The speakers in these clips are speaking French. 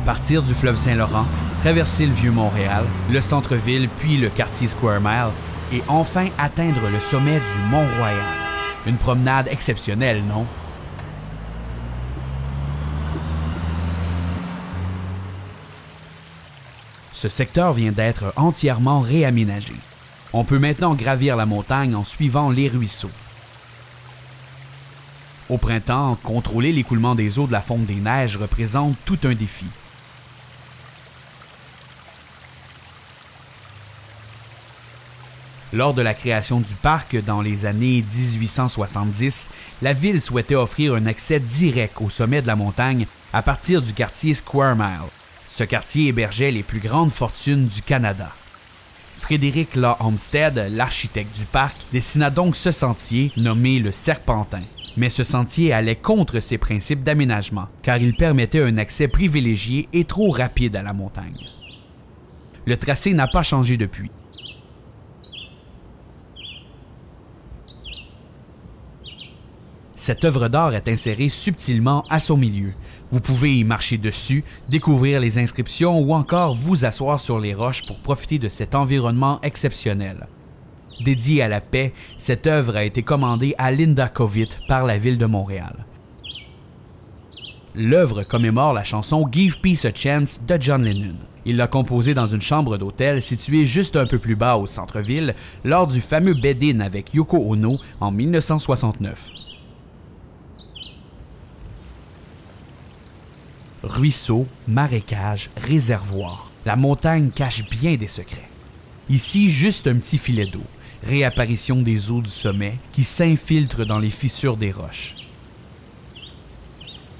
Partir du fleuve Saint-Laurent, traverser le Vieux-Montréal, le centre-ville puis le quartier Square Mile et enfin atteindre le sommet du Mont-Royal. Une promenade exceptionnelle, non? Ce secteur vient d'être entièrement réaménagé. On peut maintenant gravir la montagne en suivant les ruisseaux. Au printemps, contrôler l'écoulement des eaux de la fonte des neiges représente tout un défi. Lors de la création du parc dans les années 1870, la ville souhaitait offrir un accès direct au sommet de la montagne à partir du quartier Square Mile. Ce quartier hébergeait les plus grandes fortunes du Canada. Frédéric Law Olmsted, l'architecte du parc, dessina donc ce sentier nommé le Serpentin. Mais ce sentier allait contre ses principes d'aménagement, car il permettait un accès privilégié et trop rapide à la montagne. Le tracé n'a pas changé depuis. Cette œuvre d'art est insérée subtilement à son milieu. Vous pouvez y marcher dessus, découvrir les inscriptions ou encore vous asseoir sur les roches pour profiter de cet environnement exceptionnel. Dédiée à la paix, cette œuvre a été commandée à Linda Kovitt par la ville de Montréal. L'œuvre commémore la chanson « Give Peace a Chance » de John Lennon. Il l'a composée dans une chambre d'hôtel située juste un peu plus bas au centre-ville lors du fameux bed-in avec Yoko Ono en 1969. Ruisseaux, marécages, réservoirs, la montagne cache bien des secrets. Ici, juste un petit filet d'eau, réapparition des eaux du sommet qui s'infiltrent dans les fissures des roches.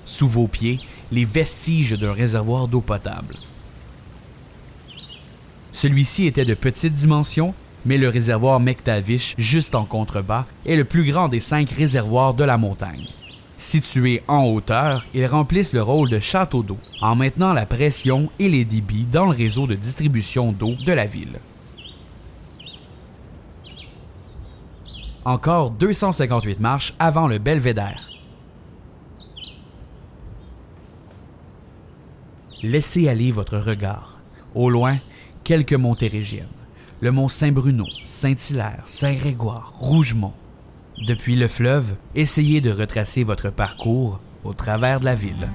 Sous vos pieds, les vestiges d'un réservoir d'eau potable. Celui-ci était de petite dimension, mais le réservoir McTavish, juste en contrebas, est le plus grand des 5 réservoirs de la montagne. Situés en hauteur, ils remplissent le rôle de château d'eau, en maintenant la pression et les débits dans le réseau de distribution d'eau de la ville. Encore 258 marches avant le belvédère. Laissez aller votre regard. Au loin, quelques montérégiennes. Le mont Saint-Bruno, Saint-Hilaire, Saint-Grégoire, Rougemont. Depuis le fleuve, essayez de retracer votre parcours au travers de la ville.